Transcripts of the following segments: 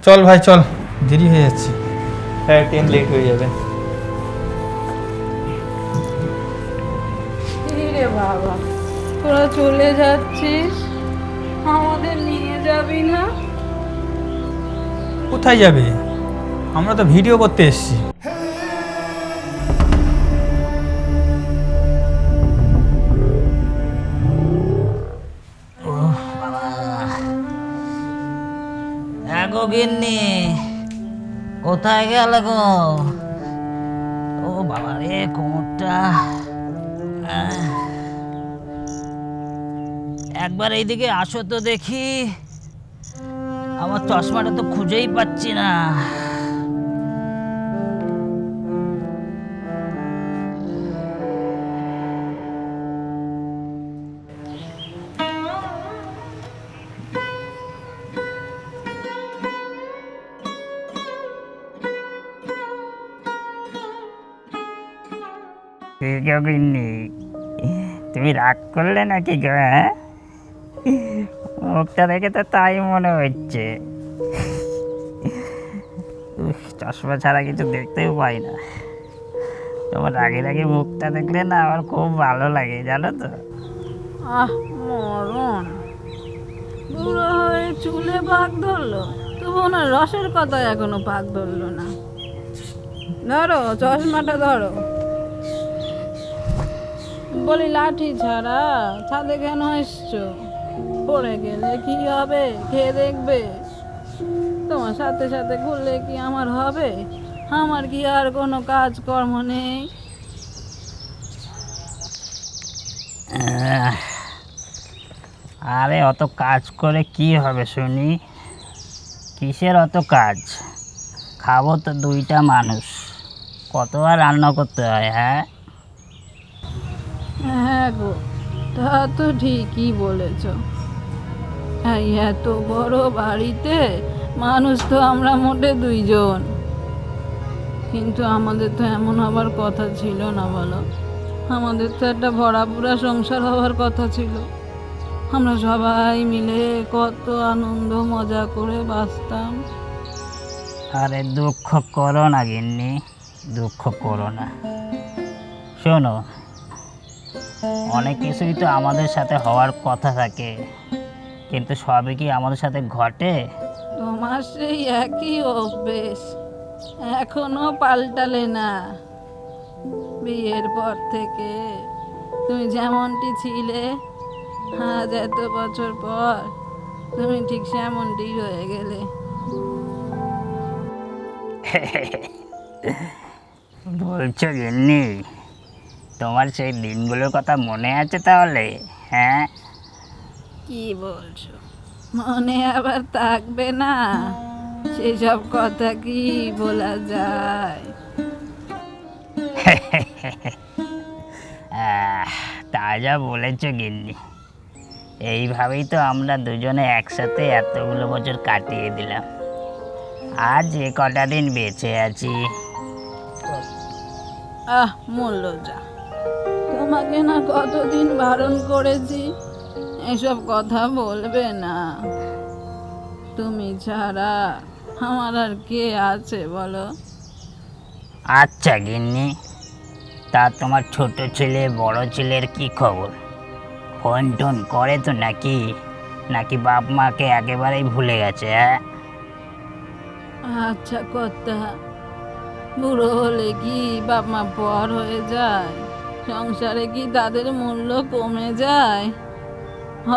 চল ভাই চল, দেরি হয়ে যাচ্ছে। হ্যাঁ, ট্রেন লেট হয়ে যাবে। রে বাবা, তোরা চলে যাচ্ছিস, আমাদের নিয়ে যাবি না? কোথায় যাবে? আমরা তো ভিডিও করতে এসেছি। গো গিন্নি, কোথায় গেল গো? ও বাবা রে, কোমরটা। একবার এইদিকে আসো তো দেখি, আমার চশমাটা তো খুঁজেই পাচ্ছি না। গিন্নি, তুমি রাগ করলে নাকি গো? মুখটা দেখে তো তাই মনে হচ্ছে। চশমা ছাড়া কিছু দেখতেও পাই না। তোমার রাগে রাগে মুখটা দেখলে না আমার খুব ভালো লাগে, জানো তো। মরণ, বুড়ো হয়ে চুলে পাক ধরলো, তবু না রসের কথা এখনো পাক ধরলো না। ধরো চশমাটা ধরো। বলি লাঠি ছাড়া ছাদে কেন এসছো? পড়ে গেলে কি হবে? খেয়ে দেখবে? তোমার সাথে সাথে ঘুরলে কি আমার হবে? আমার কি আর কোনো কাজকর্ম নেই? আরে অত কাজ করে কি হবে শুনি? কিসের অত কাজ? খাবো তো দুইটা মানুষ, কত আর রান্না করতে হয়? হ্যাঁ হ্যাঁ গো, তা তো ঠিকই বলেছ। হ্যাঁ, এত বড় বাড়িতে মানুষ তো আমরা মোটে দুইজন, কিন্তু আমাদের তো এমন হবার কথা ছিল না, বলো? আমাদের তো একটা ভরাপুরা সংসার হওয়ার কথা ছিল। আমরা সবাই মিলে কত আনন্দ মজা করে বাঁচতাম। আরে দুঃখ করো না গিন্নি, দুঃখ করো না। শোনো, অনেক কিছুই তো আমাদের সাথে হওয়ার কথা থাকে, কিন্তু সবই কি আমাদের সাথে ঘটে? তোমার সেই একই অভ্যেস, এখনো পাল্টালে না। বিয়ের পর থেকে তুমি যেমনটি ছিলে, আজ এত বছর পর তুমি ঠিক সেমনটি হয়ে গেলে। বলছো গিন্নি, তোমার সেই দিনগুলোর কথা মনে আছে তাহলে? হ্যাঁ, কি বলছো? মনে আবার থাকবে না? সেসব কথা কি বলা যায়? তা যা বলেছ গিন্নি, এইভাবেই তো আমরা দুজনে একসাথে এতগুলো বছর কাটিয়ে দিলাম। আজ যে কটা দিন বেঁচে আছি। মূল্য যা, তোমাকে না কতদিন বারণ করেছি এসব কথা বলবে না। তুমি ছাড়া আমার আর কে আছে বলো? আচ্ছা গিন্নি, তা তোমার ছোট ছেলে বড় ছেলের কি খবর? ফোন টোন করে তো নাকি? নাকি বাপ মাকে একেবারেই ভুলে গেছে? হ্যাঁ, আচ্ছা কথা, বুড়ো হলে কি বাপ মা পর হয়ে যায়? সংসারে কি তাদের মূল্য কমে যায়?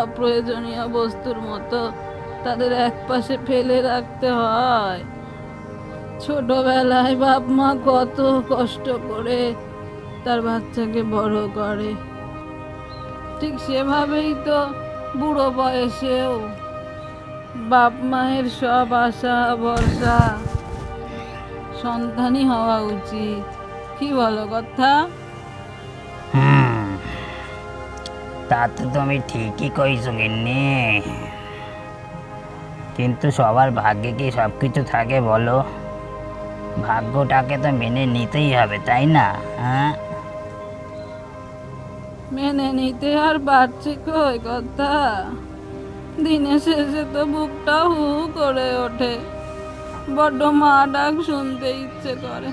অপ্রয়োজনীয় বস্তুর মতো তাদের একপাশে ফেলে রাখতে হয়? ছোটবেলায় বাপ মা কত কষ্ট করে তার বাচ্চাকে বড় করে, ঠিক সেভাবেই তো বুড়ো বয়সেও বাপ মায়ের সব আশা ভরসা সন্তানই হওয়া উচিত। কি বলো কথা? তা তো তুমি ঠিকই কইছো গিন্নি, কিন্তু সবার ভাগ্যে কি সব কিছু থাকে বলো? ভাগ্যটাকে তো মেনে নিতেই হবে, তাই না? হ্যাঁ, মেনে নিতে আর পারছি কই কথা? দিনের শেষে তো বুকটা হু করে ওঠে। বড্ড মা ডাক শুনতে ইচ্ছে করে।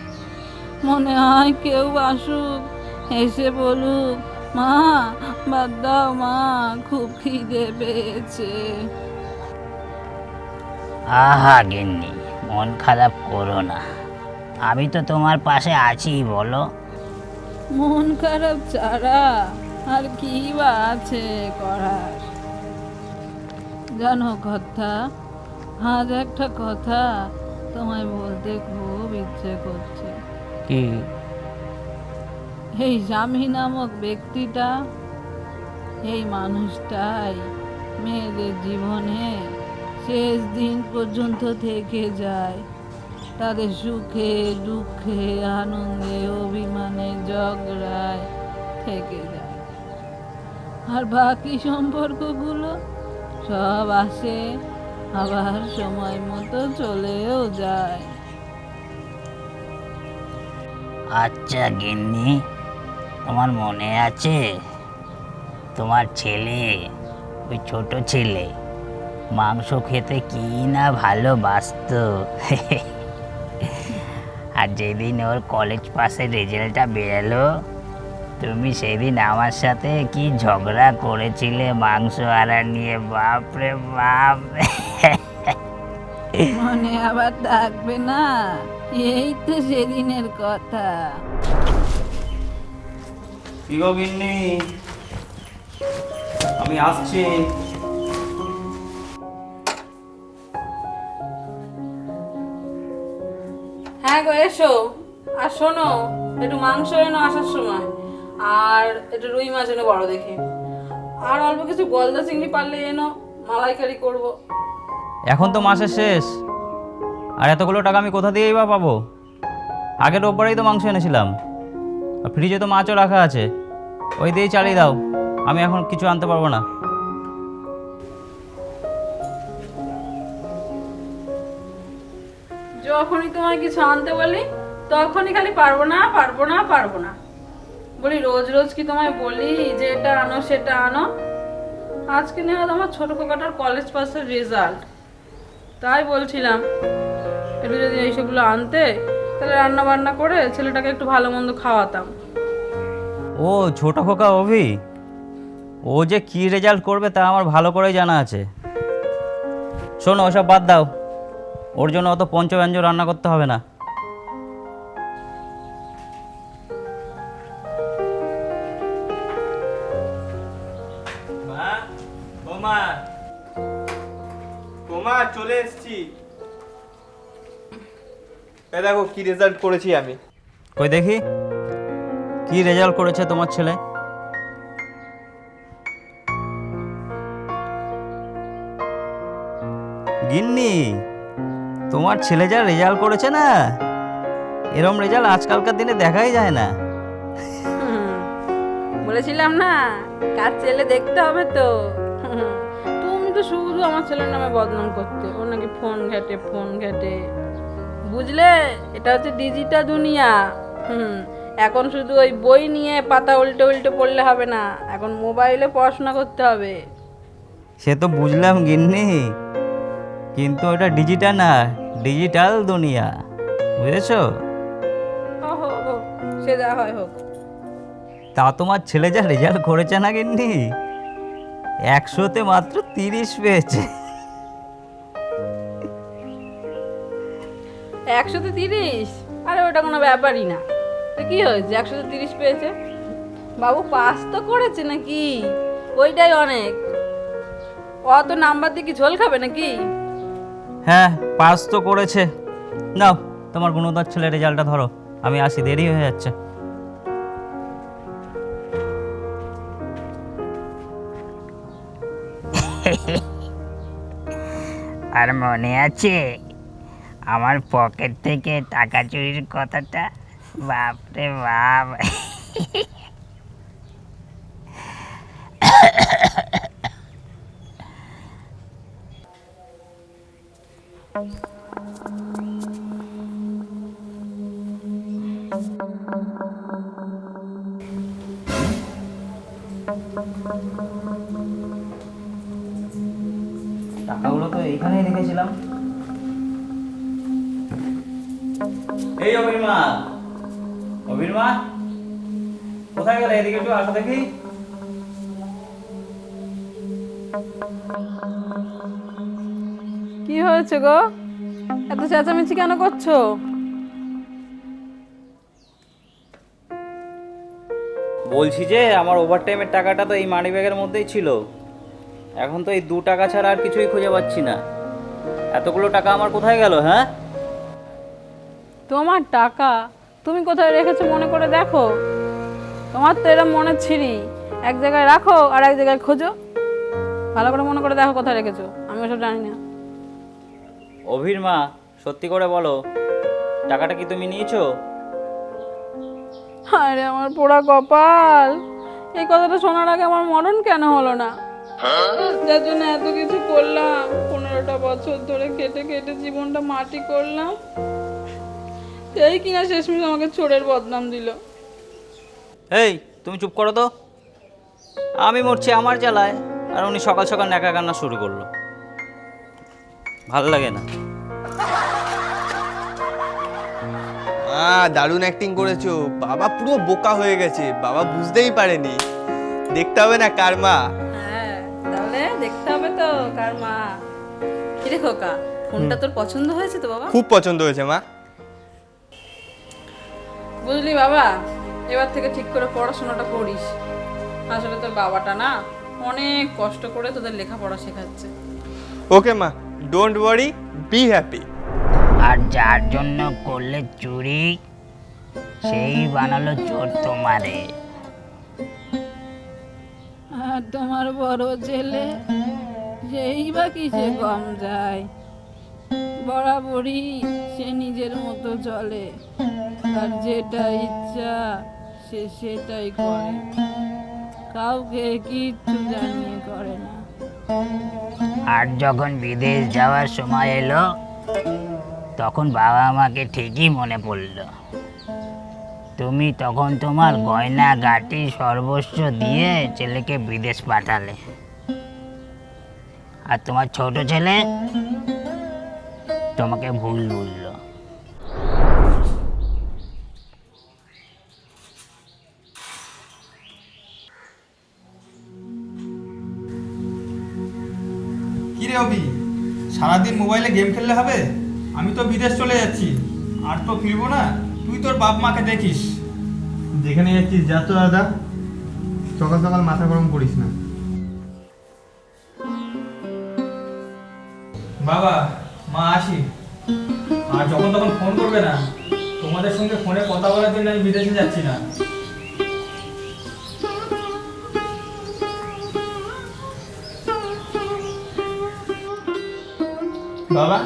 মনে হয় কেউ আসুক, এসে বলুক, মা ভাত দাও মা, খুব খিদে পেয়েছে। আহা গিন্নি, মন খারাপ করো না, আমি তো তোমার পাশে আছি বলো। মন খারাপ ছাড়া আর কি বা আছে করার? জানো কথা, আজ একটা কথা তোমায় বলতে খুব ইচ্ছে করছে। কি? এই স্বামী নামক ব্যক্তিটা, এই মানুষটাই মেয়েদের জীবনে শেষ দিন পর্যন্ত থেকে যায়। তাদের সুখে দুঃখে আনন্দে অভিমানে ঝগড়ায় থেকে যায়। আর বাকি সম্পর্কগুলো সব আসে, আবার সময় মতো চলেও যায়। আচ্ছা গিন্নি, তোমার মনে আছে তোমার ছেলে, ওই ছোট ছেলে মাংস খেতে কি না ভালোবাসতো? আর যেদিন ওর কলেজ পাসের রেজাল্টটা বেরোলো, তুমি সেদিন আমার সাথে কি ঝগড়া করেছিলে মাংস আনা নিয়ে, বাপরে বাপ! মনে আবার থাকবে না? এই তো সেদিনের কথা। কি গো গিন্নি, আমি আসছি। হ্যাঁ গো, এসো। আর শোনো, একটু মাংস এনো আসার সময়, আর একটু রুই মাছ এনো বড় দেখে, আর অল্প কিছু গলদা চিংড়ি পারলে এনো, মালাইকারি করব। এখন তো মাসের শেষ, আর এতগুলো টাকা আমি কোথা দিয়েই বা পাবো? আগের রোববারেই তো মাংস এনেছিলাম, আর ফ্রিজে তো মাছও রাখা আছে, ওই দিয়েই চালিয়ে দাও। আমি এখন কিছু আনতে পারবো না। যখনই তোমায় কিছু আনতে বলি তখনই খালি পারবো না পারবো না পারবো না বলি। রোজ রোজ কি তোমায় বলি যে এটা আনো সেটা আনো? আজকে নিয়ে আমার ছোট কাকাটার কলেজ পাসের রেজাল্ট, তাই বলছিলাম একটু যদি এইসবগুলো আনতে, তাহলে রান্না বান্না করে ছেলেটাকে একটু ভালো মন্দ খাওয়াতাম। ও ছোট খোকা অভি, ও যে কী রেজাল্ট করবে তা আমার ভালো করেই জানা আছে। শোনো, ওসব বাদ দাও, ওর জন্য অত পঞ্চব্যঞ্জন রান্না করতে হবে না। চলে এসেছি। দেখো কি রেজাল্ট করেছি আমি। কই দেখি কি রেজাল্ট করেছে তোমার ছেলে। গিন্নি, তোমার ছেলে যা রেজাল্ট করেছে না, এরম রেজাল্ট আজকালকার দিনে দেখাই যায় না। বলেছিলাম না, কার ছেলে দেখতে হবে তো। তুমি তো শুধু আমার ছেলের নামে বদনাম করতে, ও নাকি ফোন ঘেটে ফোন ঘেটে। বুঝলে, এটা হচ্ছে ডিজিটাল দুনিয়া। এখন শুধু ওই বই নিয়ে পাতা উল্টে উল্টে পড়লে হবে না, এখন মোবাইলে পড়াশোনা করতে হবে। সে তো বুঝলাম গিন্নি, কিন্তু ওটা ডিজিটাল না, ডিজিটাল দুনিয়া, বুঝেছো? ও সে যা হয় হোক। তা তোমার ছেলে যা রেজাল্ট করেছে না গিন্নি, 100-তে মাত্র 30 পেয়েছে। 100-তে 30? আরে ওটা কোনো ব্যাপারই না। তো কি হয়েছে, 100-তে 30 পেয়েছে? বাবু পাস তো করেছে নাকি, ওইটাই অনেক। অত নাম্বার দিয়ে কি ঝোল খাবে নাকি? হ্যাঁ, পাস তো করেছে। নাও তোমার গুণধর ছেলের রেজাল্টটা ধরো, আমি আসি, দেরি হয়ে যাচ্ছে। আর মনে আছে আমার পকেট থেকে টাকা চুরির কথাটা? বাপরে বাপ! টাকাগুলো তো এইখানেই রেখেছিলাম। এই অভির মা, অভির মা কোথায় গেলে? এদিকে একটু আসো দেখি। কি হয়েছে গো, এত চেঁচামেচি কেন করছো? বলছি যে আমার ওভারটাইমের টাকাটা তো এই মানি ব্যাগের মধ্যেই ছিল। এখন তো এই 2 টাকা ছাড়া আর কিছুই খুঁজে পাচ্ছি না। এতগুলো টাকা আমার কোথায় গেল? হ্যাঁ, তোমার টাকা তুমি কোথায় রেখেছো মনে করে দেখো। তোমার তো এরম মনে ছিরি, এক জায়গায় রাখো আর এক জায়গায় খোঁজো। ভালো করে মনে করে দেখো কোথায় রেখেছো, আমি ওসব জানি না। অভির মা সত্যি করে বলো, টাকাটা কি তুমি নিয়েছো? আরে আমার পোড়া কপাল, এই কথাটা শোনার আগে আমার মরণ কেন হলো না? যার জন্য এত কিছু করলাম, 15টা বছর ধরে কেটে কেটে জীবনটা মাটি করলাম, সেই কিনা শেষমেশ আমাকে চোরের বদনাম দিল। এই তুমি চুপ করো তো, আমি মরছি আমার জ্বালায়, আর উনি সকাল সকাল ন্যাকা কান্না শুরু করলো। ভালো লাগে না। দারুণ অ্যাক্টিং করেছো। বাবা পুরো বোকা হয়ে গেছে, বাবা বুঝতেই পারেনি। দেখতে হবে না কার মা। হ্যাঁ, তাহলে দেখতে হবে তো কার মা। কিরে খোকা, ফোনটা তোর পছন্দ হয়েছে তো বাবা? খুব পছন্দ হয়েছে মা। বুঝলি বাবা, এবার থেকে ঠিক করে পড়াশোনাটা করিস। আসলে তোর বাবাটা না অনেক কষ্ট করে তোদের লেখাপড়া শেখাচ্ছে। ওকে মা, ডোন্ট ওয়ারি, বি হ্যাপি। আর যার জন্য করলে চুরি, সেই বানালো চোর তোমারে। আর তোমার বড় ছেলে, সেই বা কিসে কম যায়? বরাবরই সে নিজের মতো চলে, আর যেটা ইচ্ছা সে সেটাই করে, কাউকে কিচ্ছু জানিয়ে করে না। আর যখন বিদেশ যাওয়ার সময় এলো, তখন বাবা মাকে ঠিকই মনে পড়লো। তুমি তখন তোমার গয়না গাটি সর্বস্ব দিয়ে ছেলেকে বিদেশ পাঠালে, আর তোমার ছোট ছেলে তোমাকে ভুল বুঝলো। কি রে অভি, সারাদিন মোবাইলে গেম খেললে হবে? আমি তো বিদেশ চলে যাচ্ছি, আর তো ফিরবো না। তুই তোর বাপ মাকে দেখিস। যেখানে যাচ্ছিস যা তো দাদা, সকাল সকাল মাথা গরম করিস না। বাবা মা আসি, আর যখন তখন ফোন করবে না। তোমাদের সঙ্গে ফোনে কথা বলার জন্য আমি বিদেশে যাচ্ছি না। বাবা,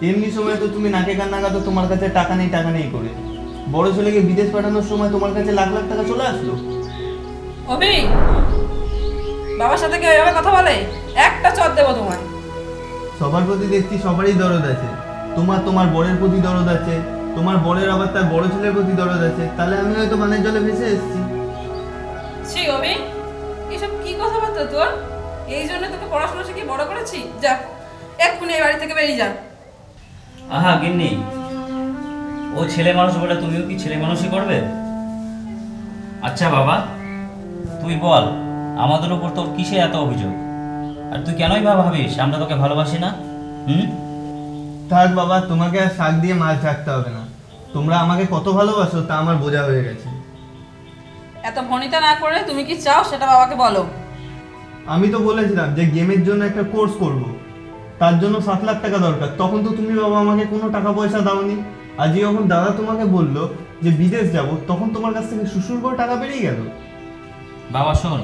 এমনি সময় তো তুমি নাকে কান্না কাঁদো, তোমার কাছে টাকা নেই করে। বড় ছেলেকে বিদেশ পাঠানোর সময় তোমার কাছে লাখ লাখ টাকা চলে আসলো। অভি, বাবার সাথে কেউ এভাবে কথা বলে? একটা চট দেবো তোমায়। সবার প্রতি দেখছি সবারই দরদ আছে। তোমার বরের প্রতি দরদ আছে, তোমার বরের আবার তার বড় ছেলের প্রতি দরদ আছে। তাহলে আমি হয়তো বানের জলে ভেসে এসেছি। ছি অভি, এসব কি কথাবার্তা তোর? এই জন্য তোকে পড়াশোনা শিখিয়ে বড় করেছি। যা, এক্ষুনি এই বাড়ি থেকে বেরিয়ে যা। আহা গিন্নি, ও ছেলে মানুষ বলে তুমিও কি ছেলে মানুষই করবে? আচ্ছা বাবা, তুই বল, আমাদের উপর তোর কিসে এত অভিযোগ? আর তুই কেনই বা ভাবিস আমরা তোকে ভালোবাসি না? থাক বাবা, তোমাকে আর শাক দিয়ে মাছ রাখতে হবে না। তোমরা আমাকে কত ভালোবাসো তা আমার বোঝা হয়ে গেছে। এত ভনিতা না করে তুমি কি চাও সেটা বাবাকে বলো। আমি তো বলেছিলাম যে গেমের জন্য একটা কোর্স করব, তার জন্য 7 লাখ টাকা দরকার। তখন তো তুমি বাবা আমাকে কোনো টাকা পয়সা দাওনি। আজ যখন দাদা তোমাকে বললো যে বিদেশ যাব, তখন তোমার কাছ থেকে সুসুর করে টাকা বেরিয়ে গেল। বাবা শোন,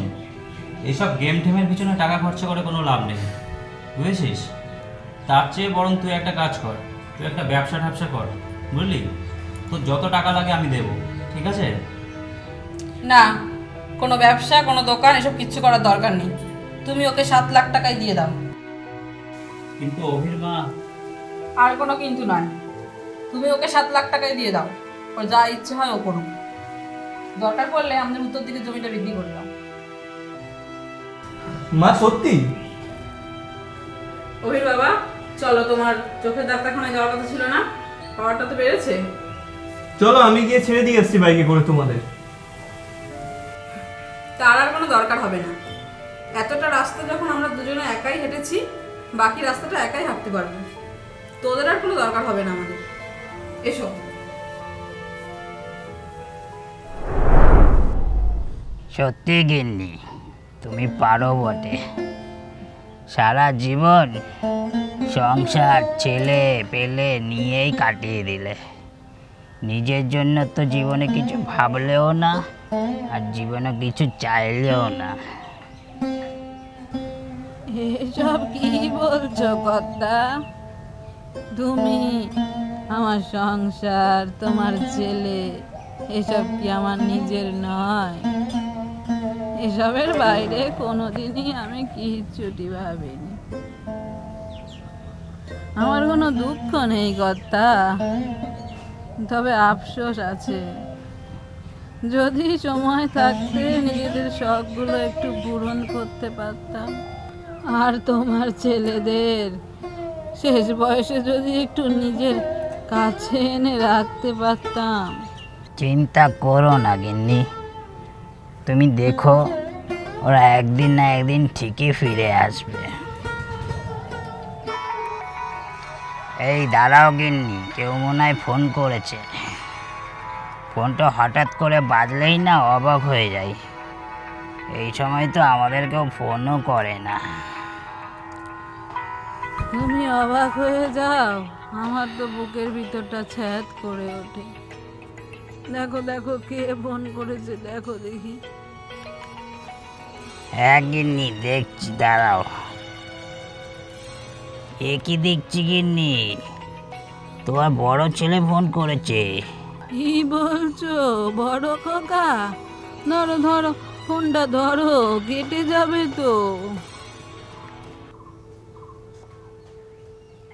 এইসব গেম টেমের পিছনে টাকা খরচা করে কোনো লাভ নেই, বুঝেছিস? তার চেয়ে বরং তুই একটা কাজ কর, তুই একটা ব্যবসা কর, বুঝলি? তোর যত টাকা লাগে আমি দেবো, ঠিক আছে? না, কোনো ব্যবসা কোনো দোকান এসব কিচ্ছু করার দরকার নেই। তুমি ওকে 7 লাখ টাকাই দিয়ে দাও। কিন্তু অভির মা। আর কোনো কিন্তু নয়, তুমি ওকে 7 লাখ টাকাই দিয়ে দাও। ওর যা ইচ্ছে হয় ও করুক। দরকার পড়লে আমাদের উত্তর দিকে জমিটা বিক্রি করে দাও। মা সত্যি? অভির বাবা, চলো, তোমার চোখের ডাক্তারখানায় যাওয়ার কথা ছিল না? পাওয়ারটা তো বেড়েছে। চলো আমি গিয়ে ছেড়ে দিয়ে এসছি বাইকে করে তোমাদের। তার আর কোনো দরকার হবে না। এতটা রাস্তা যখন আমরা দুজনে একাই হেঁটেছি, বাকি রাস্তাটা একাই হাঁটতে পারবো। তোদের আর কোনো দরকার হবে না আমাদের। এসো। সত্যি গিন্নি, তুমি পারো বটে। সারা জীবন সংসার ছেলে পেলে নিয়েই কাটিয়ে দিলে। নিজের জন্য তো জীবনে কিছু ভাবলেও না, আর জীবনে কিছু চাইলেও না। এসব কি বলছো কর্তা? তুমি, আমার সংসার, তোমার ছেলে, এসব কি আমার নিজের নয়? এসবের বাইরে কোনোদিনই আমি কিচ্ছুটি ভাবিনি। আমার কোনো দুঃখ নেই কর্তা, তবে আফসোস আছে। যদি সময় থাকতে নিজেদের শখগুলো একটু পূরণ করতে পারতাম, আর তোমার ছেলেদের শেষ বয়সে যদি একটু নিজের কাছে এনে রাখতে পারতাম। চিন্তা করো না গিন্নি, তুমি দেখো ওরা একদিন না একদিন ঠিকই ফিরে আসবে। এই দাঁড়াও গিন্নি, কেউ মনে হয় ফোন করেছে। ফোনটা হঠাৎ করে বাজলেই না অবাক হয়ে যায়। এই সময় তো আমাদের কেউ ফোনও করে না। তুমি অবাক হয়ে যাও, আমার তো বুকের ভিতরটা ছ্যাদ করে ওঠে। দেখো দেখো, কে ফোন করেছে, দেখো দেখি। হ্যাঁ গিন্নি, দেখছি, দাঁড়াও। এ কি দেখছি গিন্নি, তোমার বড় ছেলে ফোন করেছে। কি বলছো বড় খোকা? ধরো ধরো, ফোনটা ধরো, কেটে যাবে তো।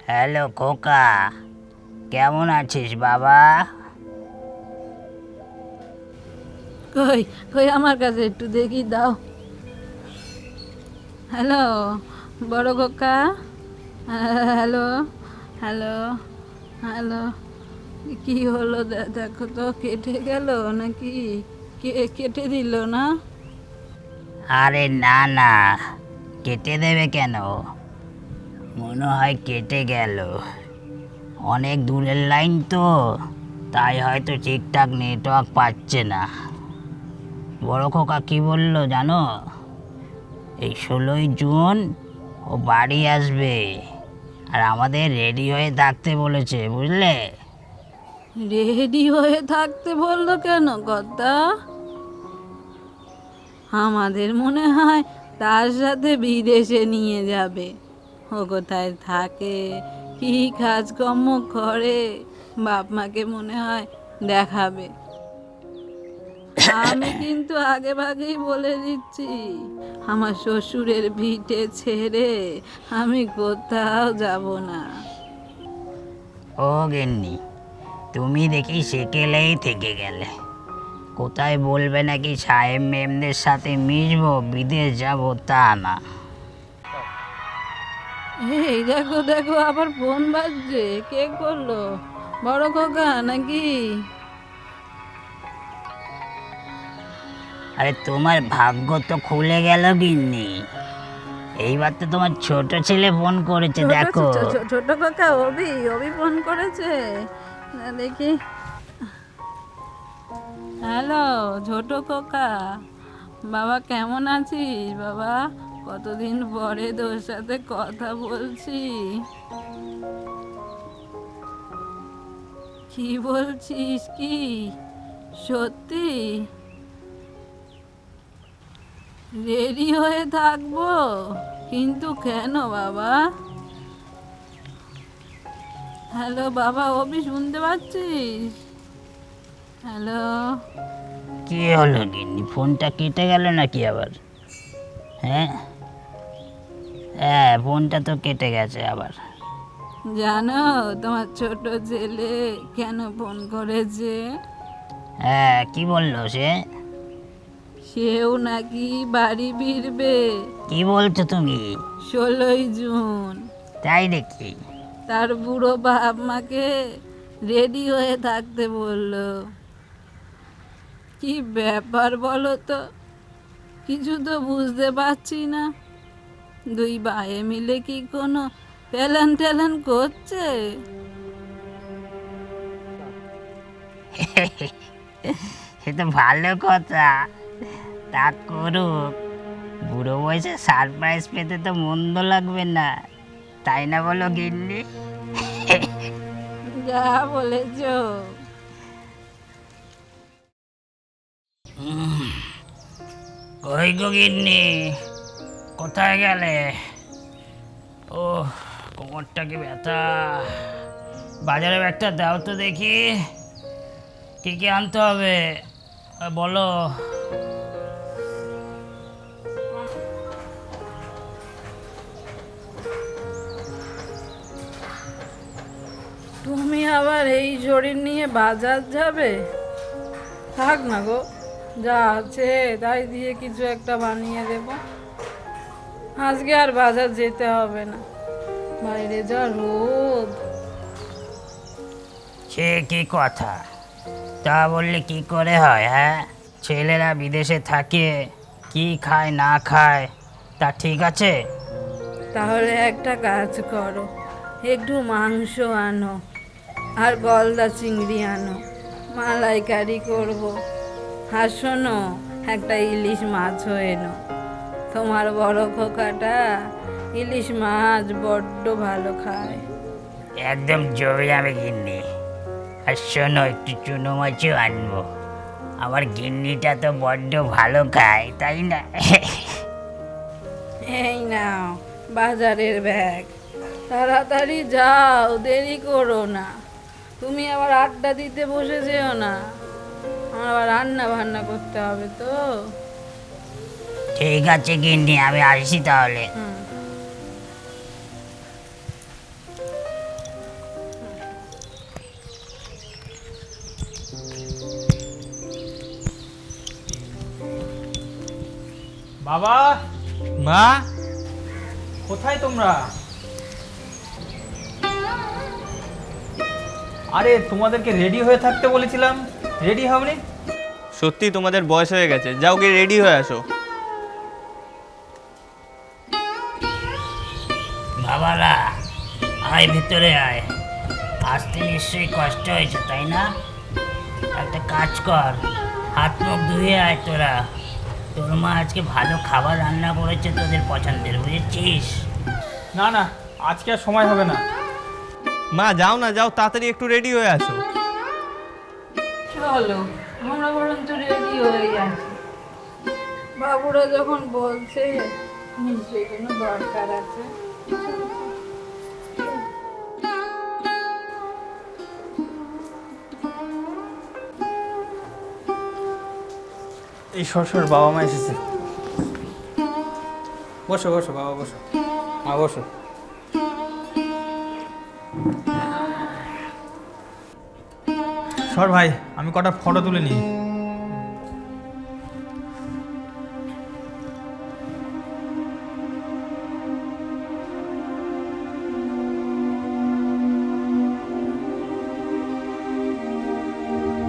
হ্যালো খোকা, কেমন আছিস বাবা? কই কই, আমার কাছে একটু দেখি দাও। হ্যালো বড় খোকা, হ্যালো হ্যালো হ্যালো। কি হলো দেখো তো, কেটে গেল নাকি? কে কেটে দিল না? আরে না না, কেটে দেবে কেন? মনে হয় কেটে গেল। অনেক দূরের লাইন তো, তাই হয়তো ঠিকঠাক নেটওয়ার্ক পাচ্ছে না। বড় খোকা কি বললো জানো? এই 16ই জুন ও বাড়ি আসবে, আর আমাদের রেডি হয়ে থাকতে বলেছে, বুঝলে? রেডি হয়ে থাকতে বললো কেন কর্তা? আমাদের মনে হয় তার সাথে বিদেশে নিয়ে যাবে। ও কোথায় থাকে, কি কাজকর্ম করে, বাপ মাকে মনে হয় দেখাবে। আমি কিন্তু আগে ভাগেই বলে দিচ্ছি, আমার শ্বশুরের ভিটে ছেড়ে আমি কোথাও যাব না। ও গিন্নি, তুমি দেখি সেকেলেই থেকে গেলে। কোথায় বলবে নাকি সাহেব মেমদের সাথে মিশবো, বিদেশ যাব তা না। এই দেখো দেখো, আবার ফোন বাজছে। কে করলো? বড় খোকা নাকি? আরে তোমার ভাগ্য তো খুলে গেল গিন্নি, এইবার তো তোমার ছোট ছেলে ফোন করেছে, দেখো। ছোট খোকা অভি অভি ফোন করেছে। না, দেখি। হ্যালো ছোট খোকা, বাবা কেমন আছিস বাবা? কতদিন পরে তোর সাথে কথা বলছি। কি বলছিস, কি সত্যি? রেডি হয়ে থাকবো, কিন্তু কেন বাবা? হ্যালো বাবা, অভি শুনতে পাচ্ছিস? হ্যালো। কি হলো গিন্নি, ফোনটা কেটে গেল নাকি আবার? হ্যাঁ হ্যাঁ, ফোনটা তো কেটে গেছে আবার। জানো তোমার ছোট ছেলে কেন ফোন করেছে? হ্যাঁ, কি বললো সে? সেও নাকি বাড়ি ফিরবে কি বলছো তুমি? 16ই জুন। তাই নাকি? তার বুড়ো বাপ মাকে রেডি হয়ে থাকতে বললো। কি ব্যাপার বলো তো, কিছু তো বুঝতে পারছি না। দুই ভাইয়ে মিলে কি কোনো প্যালান ট্যালান করছে? সে তো ভালো কথা, তা করুক। বুড়ো বয়সে সারপ্রাইজ পেতে তো মন্দ লাগবে না, তাই না বলো গিন্নি? যা বলেছ। কই গো গিন্নি, কোথায় গেলে? ও, কোমরটা কি ব্যথা। বাজারে একটা দাও তো দেখি, কি কি আনতে হবে বলো। তুমি আবার এই শরীর নিয়ে বাজার যাবে? থাক না গো, যা আছে তাই দিয়ে কিছু একটা বানিয়ে দেব। আজকে আর বাজার যেতে হবে না, বাইরে যা রোদ। সে কি কথা, তা বললে কি করে হয়? হ্যাঁ, ছেলেরা বিদেশে থাকে, কি খায় না খায় তা ঠিক আছে? তাহলে একটা কাজ করো, একটু মাংস আনো আর গলদা চিংড়ি আনো, মালাইকারি করবো। আর শোনো, একটা ইলিশ মাছও এনো। তোমার বড় খোকাটা ইলিশ মাছ বড্ড ভালো খায়। একদম জমে যাবে গিন্নি। আর শোনো, একটু চুনো মাছও আনবো। আমার গিন্নিটা তো বড্ড ভালো খায়, তাই না? এই নাও বাজারের ব্যাগ, তাড়াতাড়ি যাও, দেরি করো না। তুমি আবার আড্ডা দিতে বসে যেও না, আমার আবার রান্না বান্না করতে হবে তো। ঠিক আছে গিন্নি, আমি আসি তাহলে। হুম। বাবা, মা, কোথায় তোমরা? আরে তোমাদেরকে রেডি হয়ে থাকতে বলেছিলাম, রেডি হওনি? সত্যি তোমাদের বয়স হয়ে গেছে, যাও গিয়ে রেডি হয়ে আসো। বাবারা, আয় ভিতরে আয়। আসতে নিশ্চয়ই কষ্ট হয়েছে, তাই না? একটা কাজ কর, হাত মুখ ধুয়ে আয় তোরা। তোর মা আজকে ভালো খাবার রান্না করেছে তোদের পছন্দের, বুঝেছিস? না না, আজকে আর সময় হবে না। মা যাও না, যাও তাড়াতাড়ি একটু রেডি হয়ে আসো। চলো আমরা বরঞ্চ রেডি হয়ে যাচ্ছি, বাবুরা যখন বলছে নিশ্চয়ই কোনো দরকার আছে। এই সরসর বাবা মা এসেছে। বসো বসো বাবা, বসো মা, বসো। সর ভাই, আমি কটা ফটো তুলে নিই।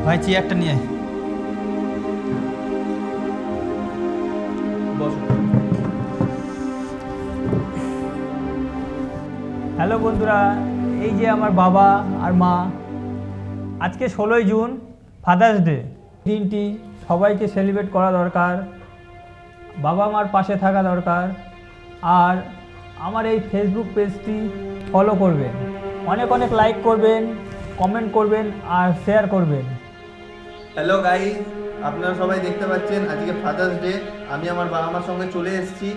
ভাই চেয়ারটা নিয়ে আয়। বসো। হ্যালো বন্ধুরা, এই যে আমার বাবা আর মা। আজকে 16ই জুন, ফাদার্স ডে। দিনটি সবাইকে সেলিব্রেট করা দরকার, বাবা মার পাশে থাকা দরকার। আর আমার এই ফেসবুক পেজটি ফলো করবেন, অনেক অনেক লাইক করবেন, কমেন্ট করবেন আর শেয়ার করবেন। হ্যালো গাইস, আপনারা সবাই দেখতে পাচ্ছেন আজকে ফাদার্স ডে। আমি আমার বাবা মার সঙ্গে চলে এসেছি।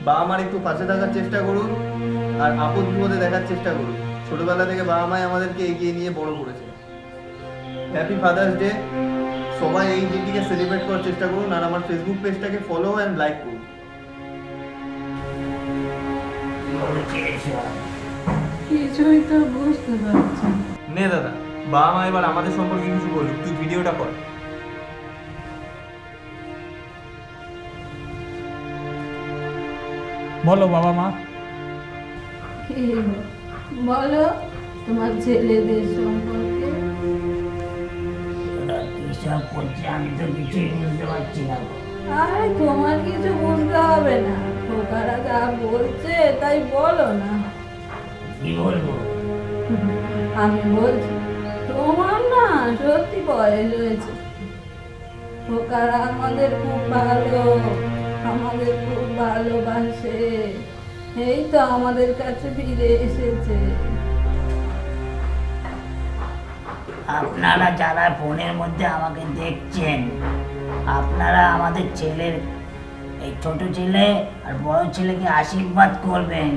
বাবা মার একটু পাশে থাকার চেষ্টা করুন আর আপদ বিপদে দেখার চেষ্টা করুন। ছোটবেলা থেকে বাবা মাই আমাদেরকে এগিয়ে নিয়ে বড় করেছে। Happy father's day. সবাই এই দিনটিকে সেলিব্রেট করার চেষ্টা করুন আর আমার ফেসবুক পেজটাকে ফলো অ্যান্ড লাইক করুন। কিছুই তো বুঝতে পারছি না। নে দাদা, বাবা মা এবার আমাদের সম্পর্কে কিছু বলুক, তুই ভিডিওটা কর। বলো বাবা মা। কি বলো, তোমার ছেলেদের সম্পর্কে? ওরা কি সব করছে আমি তো কিছুই বুঝতে পারছি না গো। আরে তোমার কিছু বুঝতে হবে না, খোকারা যা বলছে তাই বলো না। কি বলবো? আমি বলছি তোমার না সত্যি বয়স হয়েছে। খোকারা আমাদের খুব ভালো, আমাদের খুব ভালোবাসে, এই তো আমাদের কাছে ফিরে এসেছে। আপনারা যারা ফোনের মধ্যে আমাকে দেখছেন, আপনারা আমাদের ছেলের, এই ছোট ছেলে আর বড় ছেলেকে আশীর্বাদ করবেন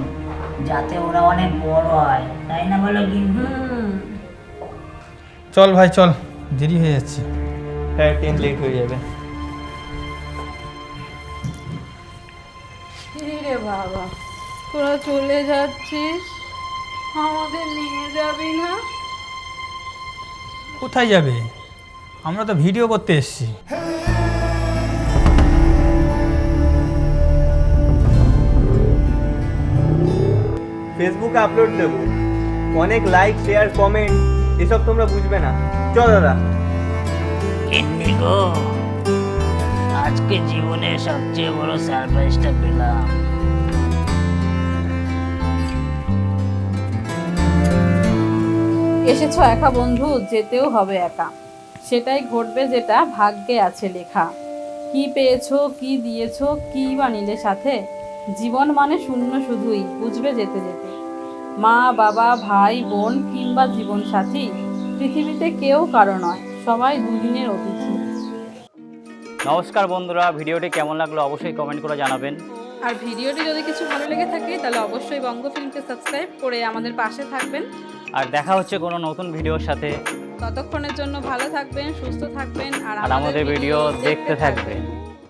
যাতে ওরা অনেক বড় হয়, তাই না বলো কিন্তু? চল ভাই চল, দেরি হয়ে যাচ্ছে। হ্যাঁ, ট্রেন লেট হয়ে যাবে। রে বাবা, তোরা চলে যাচ্ছিস, আমাদের নিয়ে যাবি না? কোথায় যাবে? আমরা তো ভিডিও করতে এসেছি। ফেসবুকে আপলোড দেবো, অনেক লাইক শেয়ার কমেন্ট এসব তোমরা বুঝবে না। চল দাদা। এমনি গো, আজকে জীবনের সবচেয়ে বড় সারপ্রাইজটা পেলাম। এসেছো একা বন্ধু, যেতেও হবে একা, সেটাই ঘটবে যেটা ভাগ্যে আছে লেখা। কি পেয়েছো, কি দিয়েছো, কি বা নিলে সাথে, জীবন মানে শূন্য শুধুই, বুঝবে যেতে যেতে। মা বাবা ভাই বোন কিংবা জীবন সাথী, পৃথিবীতে কেউ কারো নয়, সবাই দুদিনের অতিথি। নমস্কার বন্ধুরা, ভিডিওটি কেমন লাগলো অবশ্যই কমেন্ট করে জানাবেন। আর ভিডিওটি যদি কিছু ভালো লেগে থাকে তাহলে অবশ্যই বঙ্গ ফিল্মকে সাবস্ক্রাইব করে আমাদের পাশে থাকবেন। আর দেখা হচ্ছে কোনো নতুন ভিডিওর সাথে। ততক্ষণের জন্য ভালো থাকবেন, সুস্থ থাকবেন, আর আর আমাদের ভিডিও দেখতে থাকবেন।